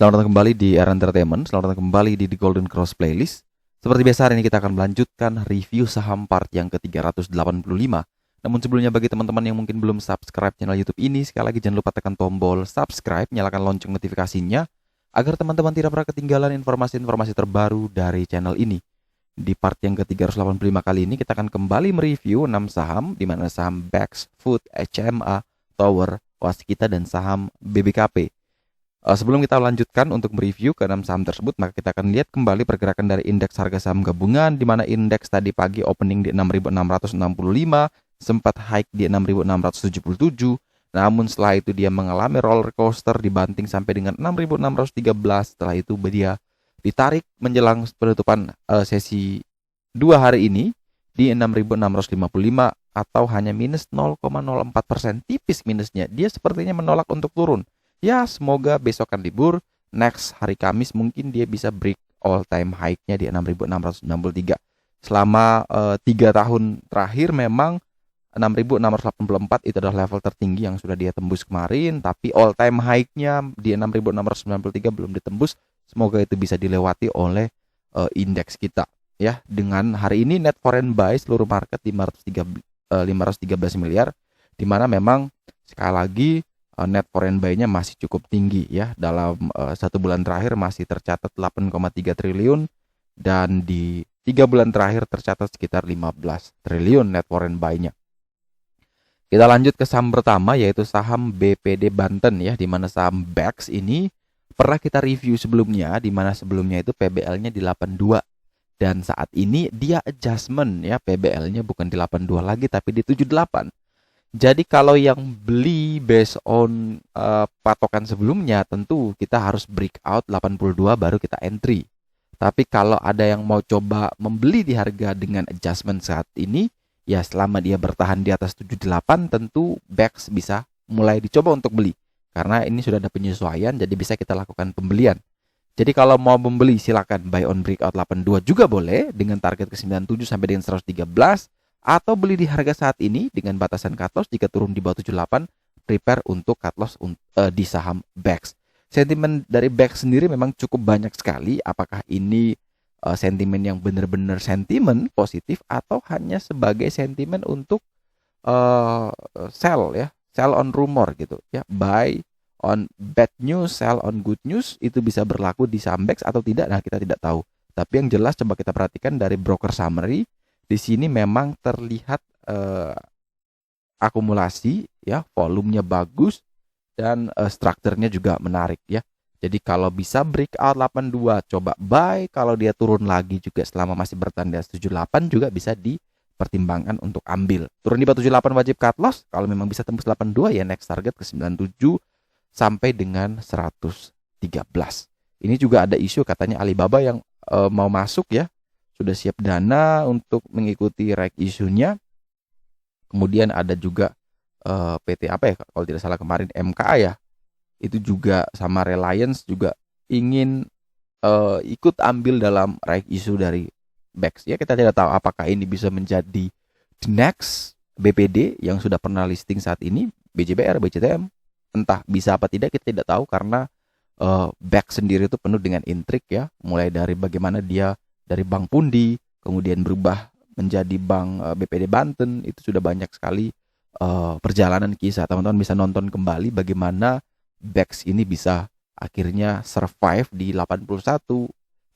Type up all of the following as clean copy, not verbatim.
Selamat datang kembali di Era Entertainment. Selamat datang kembali di The Golden Cross Playlist. Seperti biasa hari ini kita akan melanjutkan review saham part yang ke-385. Namun sebelumnya bagi teman-teman yang mungkin belum subscribe channel YouTube ini, sekali lagi jangan lupa tekan tombol subscribe, nyalakan lonceng notifikasinya agar teman-teman tidak pernah ketinggalan informasi-informasi terbaru dari channel ini. Di part yang ke-385 kali ini kita akan kembali mereview 6 saham, di mana saham Bex, Food, HMA, Tower, Waskita, dan saham BBKP. Sebelum kita lanjutkan untuk mereview ke 6 saham tersebut, maka kita akan lihat kembali pergerakan dari indeks harga saham gabungan, di mana indeks tadi pagi opening di 6.665, sempat high di 6.677, namun setelah itu dia mengalami roller coaster dibanting sampai dengan 6.613. Setelah itu dia ditarik menjelang penutupan sesi 2 hari ini di 6.655 atau hanya minus 0,04%, tipis minusnya. Dia sepertinya menolak untuk turun. Ya, semoga besokan libur, next hari Kamis mungkin dia bisa break all time high-nya di 6.693. Selama 3 tahun terakhir memang 6.684 itu adalah level tertinggi yang sudah dia tembus kemarin, tapi all time high-nya di 6.693 belum ditembus. Semoga itu bisa dilewati oleh indeks kita ya. Dengan hari ini net foreign buy seluruh market 513 miliar, di mana memang sekali lagi net foreign buy-nya masih cukup tinggi ya. Dalam 1 bulan terakhir masih tercatat 8,3 triliun dan di 3 bulan terakhir tercatat sekitar 15 triliun net foreign buy-nya. Kita lanjut ke saham pertama, yaitu saham BPD Banten ya, di mana saham Bex ini pernah kita review sebelumnya, di mana sebelumnya itu PBL-nya di 82 dan saat ini dia adjustment ya, PBL-nya bukan di 82 lagi tapi di 78. Jadi kalau yang beli based on patokan sebelumnya, tentu kita harus breakout 82 baru kita entry. Tapi kalau ada yang mau coba membeli di harga dengan adjustment saat ini, ya selama dia bertahan di atas 78, tentu Bex bisa mulai dicoba untuk beli. Karena ini sudah ada penyesuaian, jadi bisa kita lakukan pembelian. Jadi kalau mau membeli silakan buy on breakout 82 juga boleh dengan target ke 97 sampai dengan 113. Atau beli di harga saat ini dengan batasan cut loss jika turun di bawah 78, prepare untuk cut loss di saham Bex. Sentimen dari Bex sendiri memang cukup banyak sekali. Apakah ini sentimen yang benar-benar sentimen positif atau hanya sebagai sentimen untuk sell ya, sell on rumor gitu ya, buy on bad news, sell on good news, itu bisa berlaku di saham Bex atau tidak. Nah, kita tidak tahu. Tapi yang jelas coba kita perhatikan dari broker summary. Di sini memang terlihat akumulasi ya, volumenya bagus dan strukturnya juga menarik ya. Jadi kalau bisa breakout 82 coba buy, kalau dia turun lagi juga selama masih bertahan di atas 78 juga bisa dipertimbangkan untuk ambil. Turun di bawah 78 wajib cut loss, kalau memang bisa tembus 82 ya next target ke 97 sampai dengan 113. Ini juga ada isu katanya Alibaba yang mau masuk ya. Sudah siap dana untuk mengikuti reg isunya. Kemudian ada juga PT apa ya kalau tidak salah kemarin, MKA ya. Itu juga sama Reliance juga ingin ikut ambil dalam reg isu dari Bex. Ya, kita tidak tahu apakah ini bisa menjadi the next BPD yang sudah pernah listing saat ini, BJBR, BCTM. Entah bisa apa tidak kita tidak tahu, karena Bex sendiri itu penuh dengan intrik ya. Mulai dari bagaimana dia dari Bank Pundi, kemudian berubah menjadi Bank BPD Banten, itu sudah banyak sekali perjalanan kisah. Teman-teman bisa nonton kembali bagaimana Bex ini bisa akhirnya survive di 81,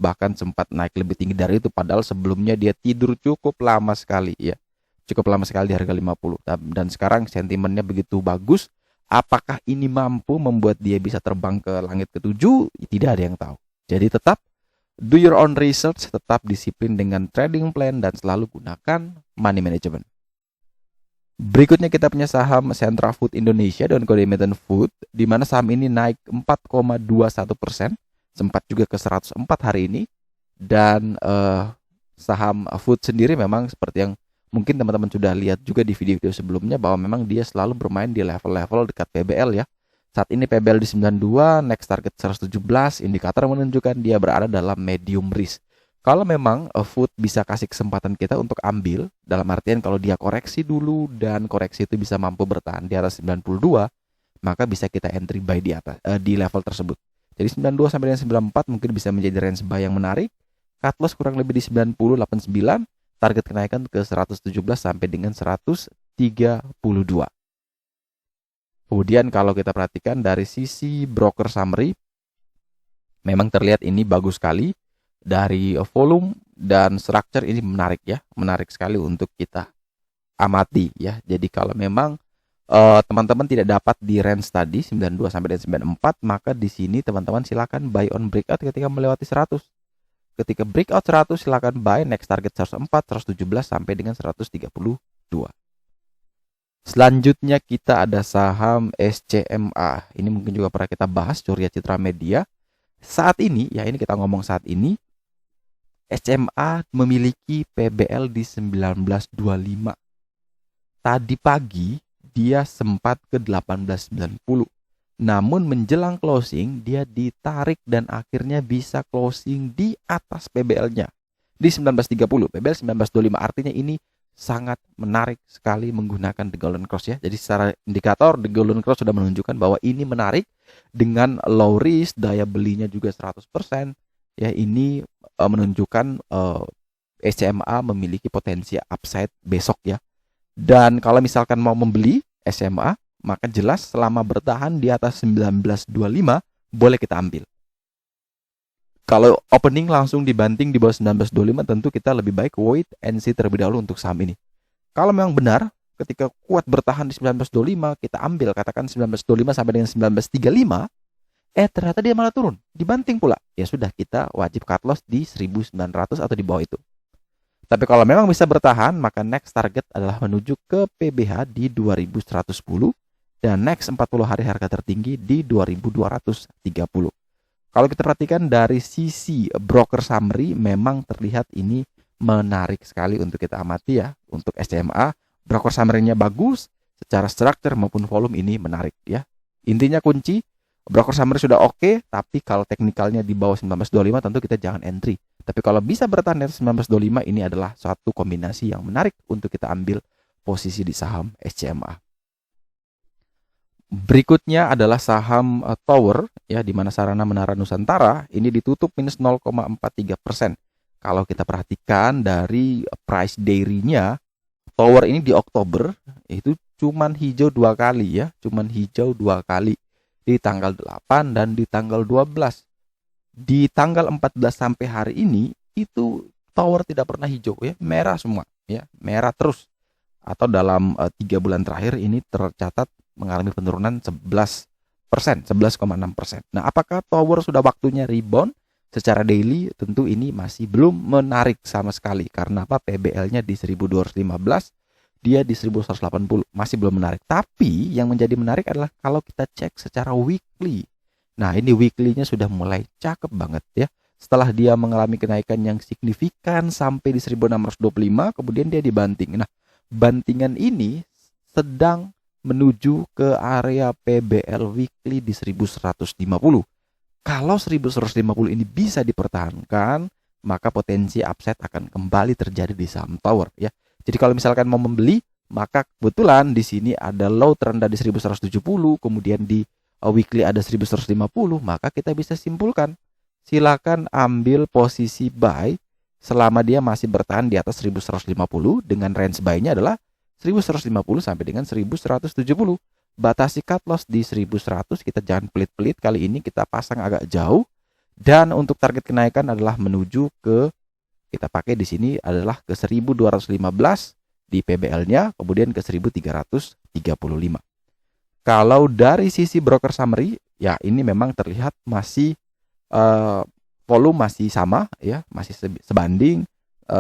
bahkan sempat naik lebih tinggi dari itu, padahal sebelumnya dia tidur cukup lama sekali ya. Cukup lama sekali di harga 50. Dan sekarang sentimennya begitu bagus. Apakah ini mampu membuat dia bisa terbang ke langit ke-7? Tidak ada yang tahu. Jadi tetap do your own research, tetap disiplin dengan trading plan, dan selalu gunakan money management. Berikutnya kita punya saham Sentra Food Indonesia dan kode emiten Food, di mana saham ini naik 4,21%, sempat juga ke 104 hari ini. Dan saham Food sendiri memang seperti yang mungkin teman-teman sudah lihat juga di video-video sebelumnya, bahwa memang dia selalu bermain di level-level dekat PBL ya. Saat ini PBL di 92, next target 117, indikator menunjukkan dia berada dalam medium risk. Kalau memang Food bisa kasih kesempatan kita untuk ambil, dalam artian kalau dia koreksi dulu dan koreksi itu bisa mampu bertahan di atas 92, maka bisa kita entry buy di atas di level tersebut. Jadi 92 sampai dengan 94 mungkin bisa menjadi range buy yang menarik. Cut loss kurang lebih di 90, 89. Target kenaikan ke 117 sampai dengan 132. Kemudian kalau kita perhatikan dari sisi broker summary, memang terlihat ini bagus sekali. Dari volume dan structure ini menarik ya, menarik sekali untuk kita amati ya. Jadi kalau memang teman-teman tidak dapat di range tadi 92 sampai dengan 94, maka di sini teman-teman silakan buy on breakout ketika melewati 100. Ketika breakout 100 silakan buy, next target 104, 117 sampai dengan 132. Selanjutnya kita ada saham SCMA. Ini mungkin juga pernah kita bahas, Surya Citra Media. Saat ini, ya ini kita ngomong saat ini, SCMA memiliki PBL di 1925. Tadi pagi dia sempat ke 1890. Namun menjelang closing dia ditarik dan akhirnya bisa closing di atas PBL-nya di 1930. PBL 1925, artinya ini sangat menarik sekali menggunakan The Golden Cross ya. Jadi secara indikator The Golden Cross sudah menunjukkan bahwa ini menarik dengan low risk, daya belinya juga 100%. Ya, ini menunjukkan SCMA memiliki potensi upside besok ya. Dan kalau misalkan mau membeli SCMA, maka jelas selama bertahan di atas 1925 boleh kita ambil. Kalau opening langsung dibanting di bawah 1925, tentu kita lebih baik wait and see terlebih dahulu untuk saham ini. Kalau memang benar ketika kuat bertahan di 1925, kita ambil katakan 1925 sampai dengan 1935, ternyata dia malah turun, dibanting pula. Ya sudah, kita wajib cut loss di 1900 atau di bawah itu. Tapi kalau memang bisa bertahan, maka next target adalah menuju ke PBH di 2110 dan next 40 hari harga tertinggi di 2230. Kalau kita perhatikan dari sisi broker summary, memang terlihat ini menarik sekali untuk kita amati ya. Untuk SCMA, broker summary-nya bagus, secara structure maupun volume ini menarik ya. Intinya kunci, broker summary sudah oke, tapi kalau teknikalnya di bawah 1925 tentu kita jangan entry. Tapi kalau bisa bertahan di 1925, ini adalah suatu kombinasi yang menarik untuk kita ambil posisi di saham SCMA. Berikutnya adalah saham Tower ya, di mana Sarana Menara Nusantara ini ditutup minus 0,43%. Kalau kita perhatikan dari price daily-nya, Tower ini di Oktober itu cuman hijau 2 kali ya, cuman hijau 2 kali di tanggal 8 dan di tanggal 12. Di tanggal 14 sampai hari ini itu Tower tidak pernah hijau ya, merah semua ya, merah terus. Atau dalam 3 bulan terakhir ini tercatat mengalami penurunan 11%, 11,6%. Nah, apakah Tower sudah waktunya rebound? Secara daily tentu ini masih belum menarik sama sekali. Karena apa? PBL-nya di 1215, dia di 1180, masih belum menarik. Tapi yang menjadi menarik adalah kalau kita cek secara weekly. Nah, ini weekly-nya sudah mulai cakep banget ya. Setelah dia mengalami kenaikan yang signifikan sampai di 1625, kemudian dia dibanting. Nah, bantingan ini sedang menuju ke area PBL weekly di 1150. Kalau 1150 ini bisa dipertahankan, maka potensi upside akan kembali terjadi di saham Tower ya. Jadi kalau misalkan mau membeli, maka kebetulan di sini ada low terendah di 1170, kemudian di weekly ada 1150, maka kita bisa simpulkan silakan ambil posisi buy selama dia masih bertahan di atas 1150 dengan range buy-nya adalah 1150 sampai dengan 1170. Batasi cut loss di 1100, kita jangan pelit-pelit, kali ini kita pasang agak jauh. Dan untuk target kenaikan adalah menuju ke, kita pakai di sini adalah ke 1215 di PBL-nya, kemudian ke 1335. Kalau dari sisi broker summary, ya ini memang terlihat masih volume masih sama ya, masih sebanding,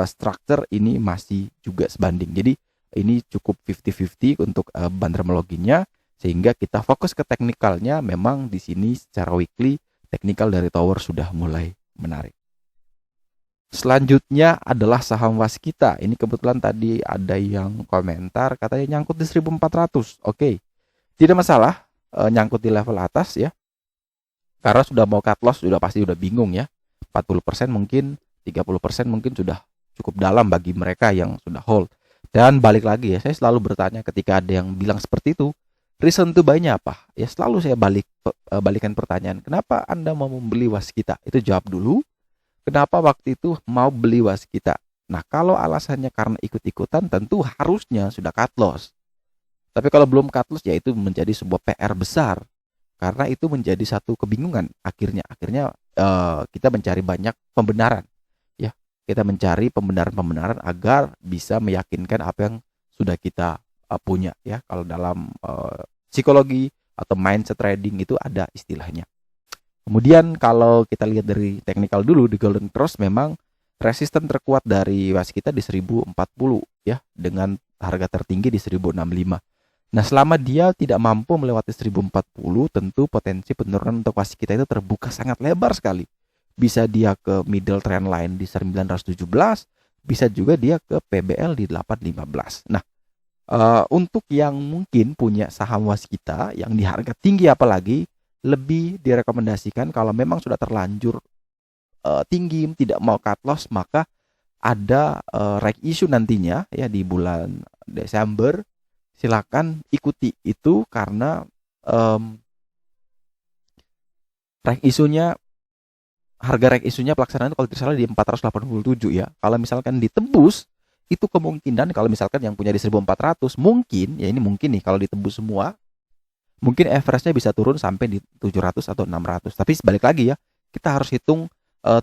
structure ini masih juga sebanding. Jadi ini cukup 50-50 untuk bandermologinya, sehingga kita fokus ke teknikalnya. Memang di sini secara weekly teknikal dari Tower sudah mulai menarik. Selanjutnya adalah saham Waskita. Ini kebetulan tadi ada yang komentar katanya nyangkut di 1400. Oke. Tidak masalah nyangkut di level atas ya. Karena sudah mau cut loss sudah pasti udah bingung ya. 40% mungkin, 30% mungkin sudah cukup dalam bagi mereka yang sudah hold. Dan balik lagi ya, saya selalu bertanya ketika ada yang bilang seperti itu, Reason to buy-nya apa? Ya selalu saya balikan pertanyaan, kenapa Anda mau membeli waskita? Itu jawab dulu. Kenapa waktu itu mau beli waskita? Nah, kalau alasannya karena ikut-ikutan, tentu harusnya sudah cut loss. Tapi kalau belum cut loss, ya itu menjadi sebuah PR besar. Karena itu menjadi satu kebingungan akhirnya. Kita mencari banyak pembenaran. Ya, kita mencari pembenaran-pembenaran agar bisa meyakinkan apa yang sudah kita punya. Ya, kalau dalam psikologi atau mindset trading itu ada istilahnya. Kemudian kalau kita lihat dari technical dulu, di Golden Cross memang resisten terkuat dari waskita di 1040 ya, dengan harga tertinggi di 1065. Nah, selama dia tidak mampu melewati 1040, tentu potensi penurunan untuk waskita itu terbuka sangat lebar sekali. Bisa dia ke middle trend line di 917, bisa juga dia ke PBL di 815. Nah, untuk yang mungkin punya saham waskita yang di harga tinggi, apalagi lebih direkomendasikan kalau memang sudah terlanjur tinggi, tidak mau cut loss, maka ada right issue nantinya ya di bulan Desember. Silakan ikuti itu karena harga right issue-nya pelaksanaan kalau tidak salah di 487 ya. Kalau misalkan ditembus, itu kemungkinan kalau misalkan yang punya di 1400, mungkin ya, ini mungkin nih, kalau ditembus semua mungkin average-nya bisa turun sampai di 700 atau 600. Tapi balik lagi ya, kita harus hitung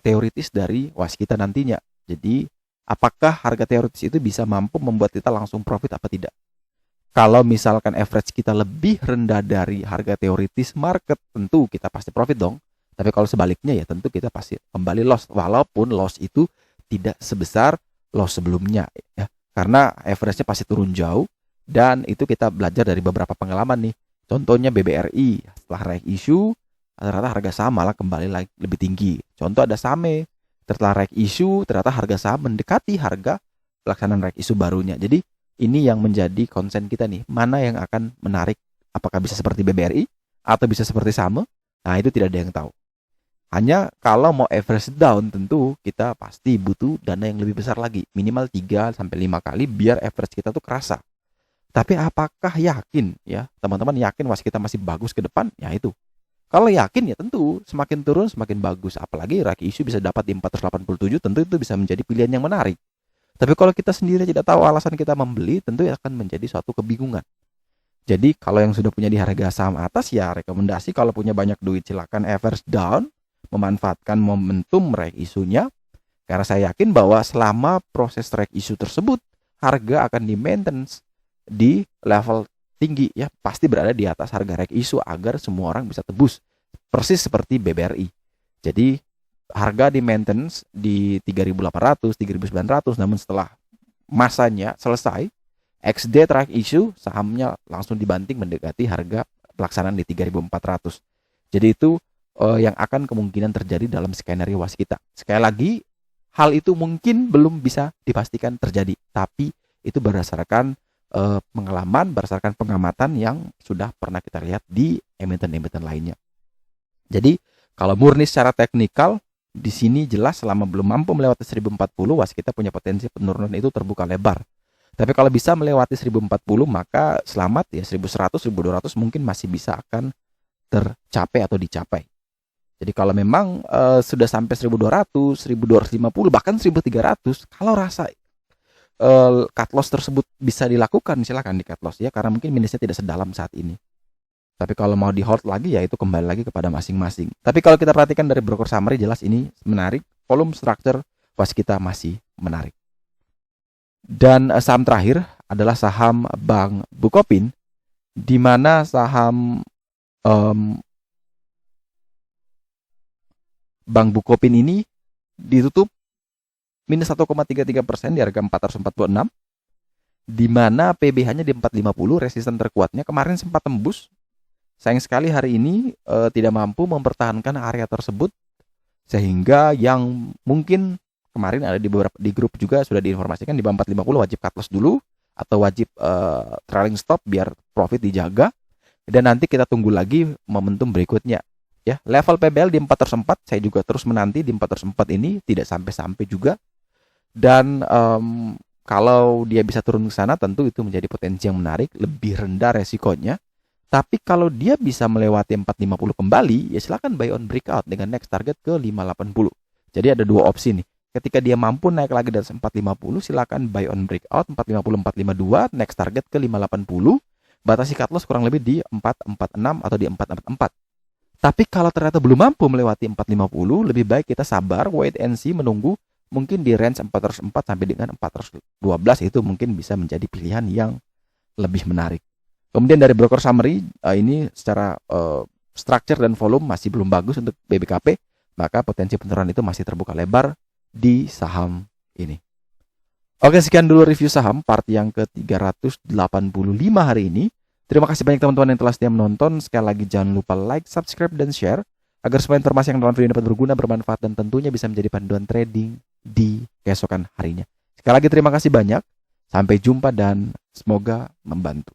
teoritis dari waskita nantinya. Jadi apakah harga teoritis itu bisa mampu membuat kita langsung profit apa tidak? Kalau misalkan average kita lebih rendah dari harga teoritis market, tentu kita pasti profit dong. Tapi kalau sebaliknya ya tentu kita pasti kembali loss, walaupun loss itu tidak sebesar loss sebelumnya ya. Karena average-nya pasti turun jauh, dan itu kita belajar dari beberapa pengalaman nih. Contohnya BBRI, setelah right issue ternyata harga saham malah kembali lagi lebih tinggi. Contoh ada SAME, setelah right issue ternyata harga saham mendekati harga pelaksanaan right issue barunya. Jadi ini yang menjadi konsen kita nih, mana yang akan menarik, apakah bisa seperti BBRI atau bisa seperti SAME. Nah, itu tidak ada yang tahu. Hanya kalau mau average down, tentu kita pasti butuh dana yang lebih besar lagi, minimal 3-5 kali biar average kita tuh kerasa. Tapi apakah yakin ya, teman-teman yakin waskita masih bagus ke depan? Ya itu. Kalau yakin ya tentu semakin turun semakin bagus. Apalagi right issue bisa dapat di 487, tentu itu bisa menjadi pilihan yang menarik. Tapi kalau kita sendiri tidak tahu alasan kita membeli, tentu akan menjadi suatu kebingungan. Jadi kalau yang sudah punya di harga saham atas, ya rekomendasi kalau punya banyak duit silakan average down, memanfaatkan momentum right issue-nya. Karena saya yakin bahwa selama proses right issue tersebut, harga akan di maintenance di level tinggi ya, pasti berada di atas harga right issue agar semua orang bisa tebus. Persis seperti BBRI. Jadi harga di maintenance di 3.800, 3.900, namun setelah masanya selesai, XD right issue, sahamnya langsung dibanting mendekati harga pelaksanaan di 3.400. Jadi itu yang akan kemungkinan terjadi dalam skenario waskita. Sekali lagi, hal itu mungkin belum bisa dipastikan terjadi, tapi itu berdasarkan pengalaman, berdasarkan pengamatan yang sudah pernah kita lihat di emiten-emiten lainnya. Jadi kalau murni secara teknikal, di sini jelas selama belum mampu melewati 1040, waskita punya potensi penurunan itu terbuka lebar. Tapi kalau bisa melewati 1040, maka selamat ya, 1100, 1200 mungkin masih bisa akan tercapai atau dicapai. Jadi kalau memang sudah sampai 1200, 1250, bahkan 1300, kalau rasa cut loss tersebut bisa dilakukan, silakan di cut loss ya, karena mungkin minusnya tidak sedalam saat ini. Tapi kalau mau di hold lagi ya itu kembali lagi kepada masing-masing. Tapi kalau kita perhatikan dari broker summary, jelas ini menarik, volume structure waskita masih menarik. Dan saham terakhir adalah saham Bank Bukopin, di mana saham Bank Bukopin ini ditutup minus 1,33% di harga 446, di mana PBH-nya di 450, resisten terkuatnya kemarin sempat tembus. Sayang sekali hari ini tidak mampu mempertahankan area tersebut, sehingga yang mungkin kemarin ada di grup juga sudah diinformasikan di 450 wajib cut loss dulu atau wajib trailing stop biar profit dijaga, dan nanti kita tunggu lagi momentum berikutnya. Ya, level PBL di 404 saya juga terus menanti di 404 ini tidak sampai-sampai juga. Dan kalau dia bisa turun ke sana, tentu itu menjadi potensi yang menarik, lebih rendah resikonya. Tapi kalau dia bisa melewati 450 kembali, ya silakan buy on breakout dengan next target ke 580. Jadi ada dua opsi nih. Ketika dia mampu naik lagi dari 450, silakan buy on breakout 450 452, next target ke 580. Batasi cut loss kurang lebih di 446 atau di 444. Tapi kalau ternyata belum mampu melewati 450, lebih baik kita sabar, wait and see, menunggu mungkin di range 404 sampai dengan 412, itu mungkin bisa menjadi pilihan yang lebih menarik. Kemudian dari broker summary, ini secara structure dan volume masih belum bagus untuk BBKP, maka potensi penurunan itu masih terbuka lebar di saham ini. Oke, sekian dulu review saham part yang ke-385 hari ini. Terima kasih banyak teman-teman yang telah setia menonton. Sekali lagi jangan lupa like, subscribe, dan share agar semua informasi yang dalam video ini dapat berguna, bermanfaat, dan tentunya bisa menjadi panduan trading di keesokan harinya. Sekali lagi terima kasih banyak. Sampai jumpa dan semoga membantu.